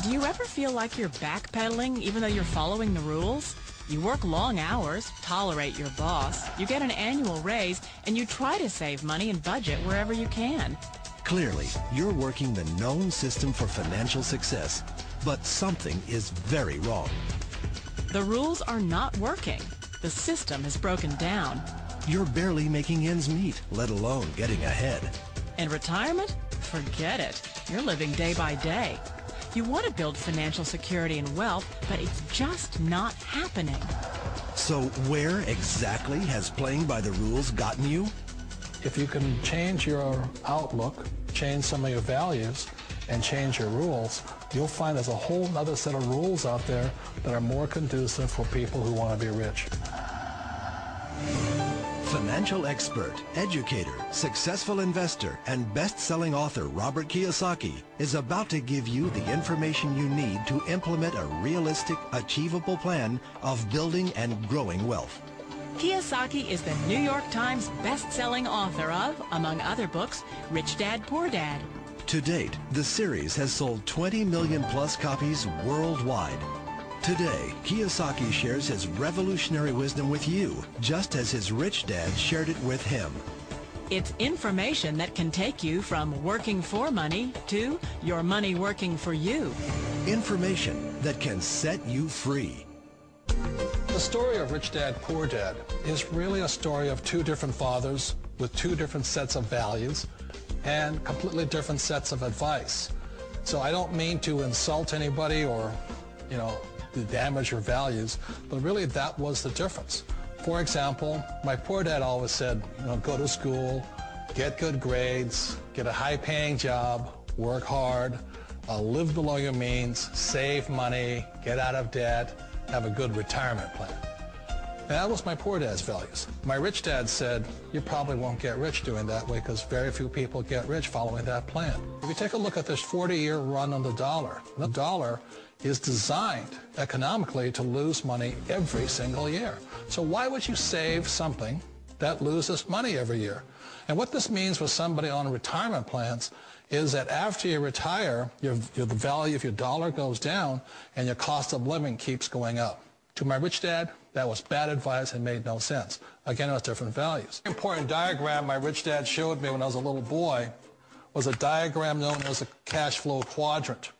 Do you ever feel like you're backpedaling even though you're following the rules? You work long hours, tolerate your boss, you get an annual raise, and you try to save money and budget wherever you can. Clearly, you're working the known system for financial success, but something is very wrong. The rules are not working. The system has broken down. You're barely making ends meet, let alone getting ahead. And retirement? Forget it. You're living day by day. You want to build financial security and wealth, but it's just not happening. So where exactly has playing by the rules gotten you? If you can change your outlook, change some of your values, and change your rules, you'll find there's a whole other set of rules out there that are more conducive for people who want to be rich. Financial expert, educator, successful investor, and best-selling author Robert Kiyosaki is about to give you the information you need to implement a realistic, achievable plan of building and growing wealth. Kiyosaki is the New York Times best-selling author of, among other books, Rich Dad, Poor Dad. To date, the series has sold 20 million plus copies worldwide. Today, Kiyosaki shares his revolutionary wisdom with you, just as his rich dad shared it with him. It's information that can take you from working for money to your money working for you. Information that can set you free. The story of Rich Dad, Poor Dad is really a story of two different fathers with two different sets of values and completely different sets of advice. So I don't mean to insult anybody or, to damage your values, but really that was the difference. For example, my poor dad always said, go to school, get good grades, get a high-paying job, work hard, live below your means, save money, get out of debt, have a good retirement plan. And that was my poor dad's values. My rich dad said, you probably won't get rich doing that way because very few people get rich following that plan. If you take a look at this 40-year run on the dollar is designed economically to lose money every single year. So why would you save something that loses money every year? And what this means for somebody on retirement plans is that after you retire, the value of your dollar goes down and your cost of living keeps going up. To my rich dad, that was bad advice and made no sense. Again, it was different values. An important diagram my rich dad showed me when I was a little boy was a diagram known as a cash flow quadrant.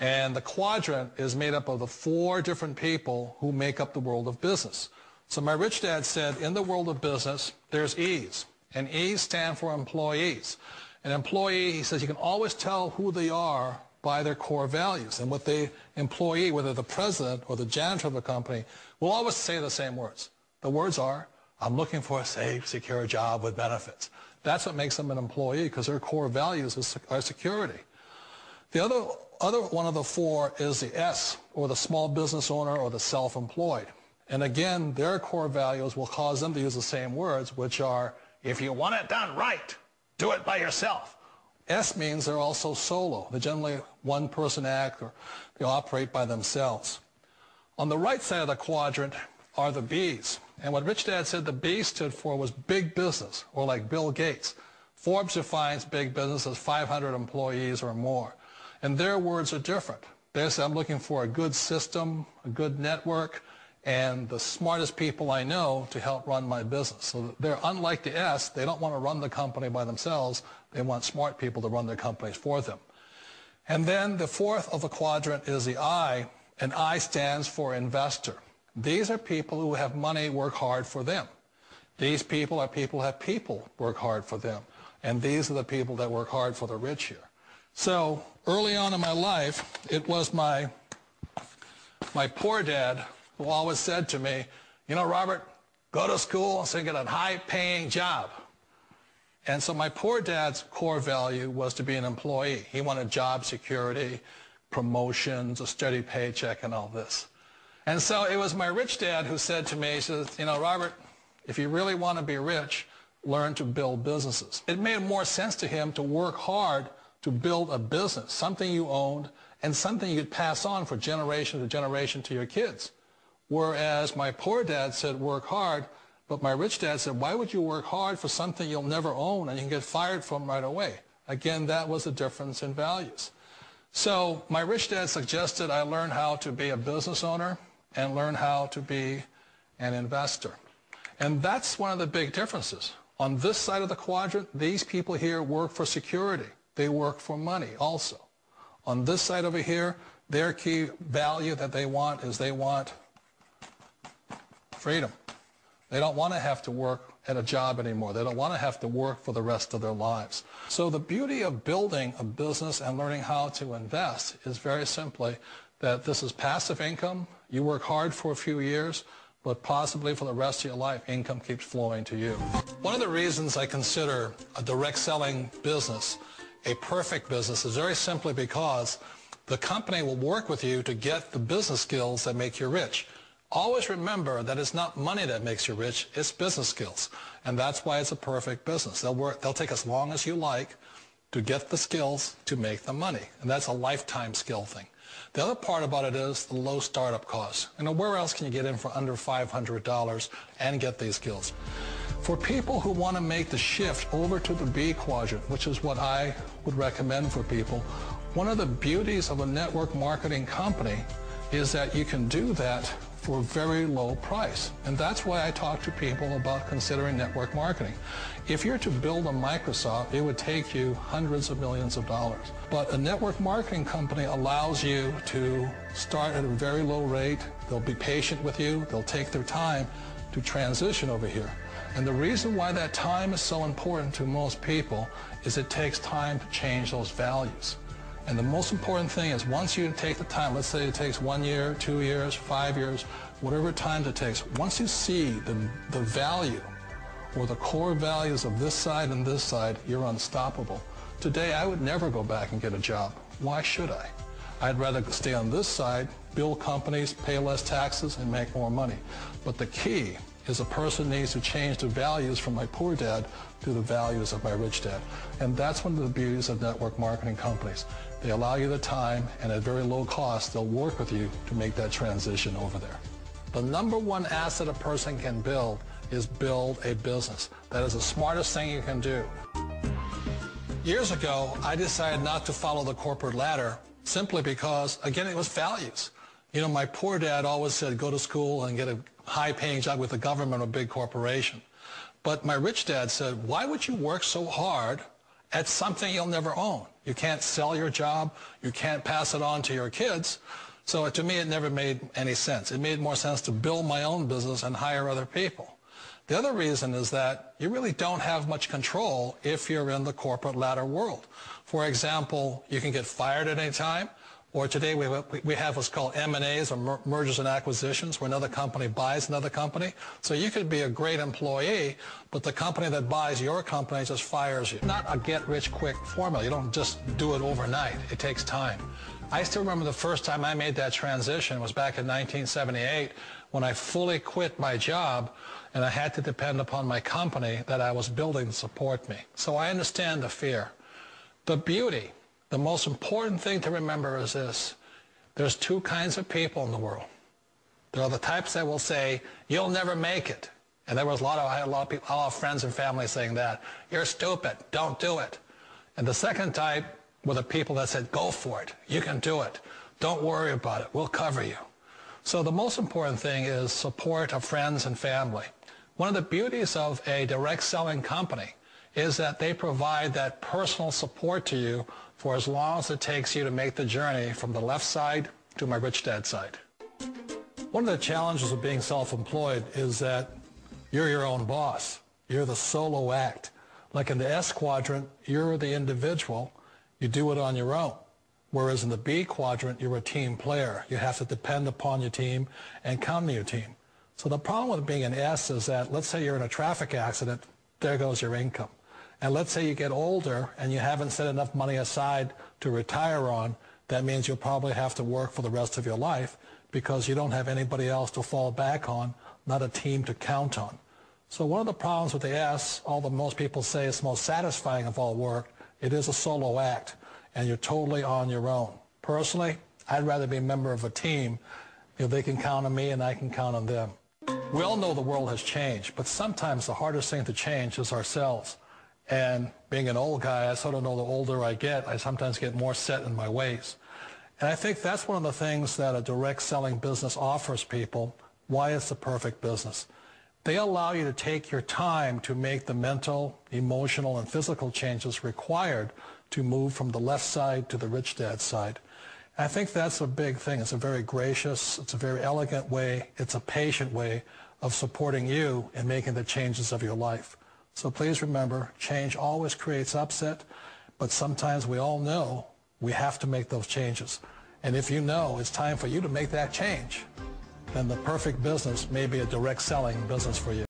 And the quadrant is made up of the four different people who make up the world of business. So my rich dad said, in the world of business, there's E's. And E's stand for employees. An employee, he says, you can always tell who they are by their core values. And what the employee, whether the president or the janitor of the company, will always say the same words. The words are, I'm looking for a safe, secure job with benefits. That's what makes them an employee, because their core values are security. The other one of the four is the S, or the small business owner or the self-employed. And again, their core values will cause them to use the same words, which are, if you want it done right, do it by yourself. S means they're also solo. They're generally one-person act, or they operate by themselves. On the right side of the quadrant are the B's. And what Rich Dad said the B stood for was big business, or like Bill Gates. Forbes defines big business as 500 employees or more. And their words are different. They say, I'm looking for a good system, a good network, and the smartest people I know to help run my business. So they're unlike the S. They don't want to run the company by themselves. They want smart people to run their companies for them. And then the fourth of the quadrant is the I, and I stands for investor. These are people who have money work hard for them. These people are people who have people work hard for them. And these are the people that work hard for the rich here. So early on in my life, it was my poor dad who always said to me, Robert, go to school so you get a high-paying job. And so my poor dad's core value was to be an employee. He wanted job security, promotions, a steady paycheck, and all this. And so it was my rich dad who said to me, he says, Robert, if you really want to be rich, learn to build businesses. It made more sense to him to work hard to build a business, something you owned, and something you could pass on for generation to generation to your kids. Whereas my poor dad said work hard, but my rich dad said, why would you work hard for something you'll never own and you can get fired from right away? Again, that was the difference in values. So my rich dad suggested I learn how to be a business owner and learn how to be an investor. And that's one of the big differences. On this side of the quadrant, these people here work for security. They work for money also. On this side over here, their key value that they want is they want freedom. They don't want to have to work at a job anymore. They don't want to have to work for the rest of their lives. So the beauty of building a business and learning how to invest is very simply that this is passive income. You work hard for a few years, but possibly for the rest of your life, income keeps flowing to you. One of the reasons I consider a direct selling business a perfect business is very simply because the company will work with you to get the business skills that make you rich. Always remember that it's not money that makes you rich, it's business skills. And that's why it's a perfect business. They'll take as long as you like to get the skills to make the money. And that's a lifetime skill thing. The other part about it is the low startup costs. You know, where else can you get in for under $500 and get these skills? For people who want to make the shift over to the B quadrant, which is what I would recommend for people, one of the beauties of a network marketing company is that you can do that for a very low price. And that's why I talk to people about considering network marketing. If you're to build a Microsoft, it would take you hundreds of millions of dollars. But a network marketing company allows you to start at a very low rate. They'll be patient with you. They'll take their time to transition over here. And the reason why that time is so important to most people is it takes time to change those values. And the most important thing is once you take the time, let's say it takes 1 year, 2 years, 5 years, whatever time it takes, once you see the value or the core values of this side and this side, you're unstoppable. Today, I would never go back and get a job. Why should I? I'd rather stay on this side, build companies, pay less taxes, and make more money. But the key is a person needs to change the values from my poor dad to the values of my rich dad. And that's one of the beauties of network marketing companies. They allow you the time, and at very low cost, they'll work with you to make that transition over there. The number one asset a person can build is build a business. That is the smartest thing you can do. Years ago, I decided not to follow the corporate ladder simply because, again, it was values. You know, my poor dad always said, go to school and get a high-paying job with the government or a big corporation. But my rich dad said, why would you work so hard at something you'll never own? You can't sell your job. You can't pass it on to your kids. So to me, it never made any sense. It made more sense to build my own business and hire other people. The other reason is that you really don't have much control if you're in the corporate ladder world. For example, you can get fired at any time. Or today we have what's called M&As, or mergers and acquisitions, where another company buys another company. So you could be a great employee, but the company that buys your company just fires you. Not a get-rich-quick formula. You don't just do it overnight. It takes time. I still remember the first time I made that transition was back in 1978 when I fully quit my job and I had to depend upon my company that I was building to support me. So I understand the fear. The beauty. The most important thing to remember is this. There's two kinds of people in the world. There are the types that will say, you'll never make it. And I had a lot of people, a lot of friends and family saying that. You're stupid. Don't do it. And the second type were the people that said, go for it. You can do it. Don't worry about it. We'll cover you. So the most important thing is support of friends and family. One of the beauties of a direct selling company is that they provide that personal support to you for as long as it takes you to make the journey from the left side to my rich dad side. One of the challenges of being self-employed is that you're your own boss. You're the solo act. Like in the S quadrant, you're the individual. You do it on your own. Whereas in the B quadrant, you're a team player. You have to depend upon your team and count on your team. So the problem with being an S is that, let's say you're in a traffic accident, there goes your income. And let's say you get older and you haven't set enough money aside to retire on, that means you'll probably have to work for the rest of your life because you don't have anybody else to fall back on, not a team to count on. So one of the problems with the S, although most people say it's the most satisfying of all work, it is a solo act, and you're totally on your own. Personally, I'd rather be a member of a team if they can count on me and I can count on them. We all know the world has changed, but sometimes the hardest thing to change is ourselves. And being an old guy, I sort of know the older I get, I sometimes get more set in my ways. And I think that's one of the things that a direct selling business offers people, why it's the perfect business. They allow you to take your time to make the mental, emotional, and physical changes required to move from the left side to the rich dad side. I think that's a big thing. It's a very gracious, it's a very elegant way, it's a patient way of supporting you in making the changes of your life. So please remember, change always creates upset, but sometimes we all know we have to make those changes. And if you know it's time for you to make that change, then the perfect business may be a direct selling business for you.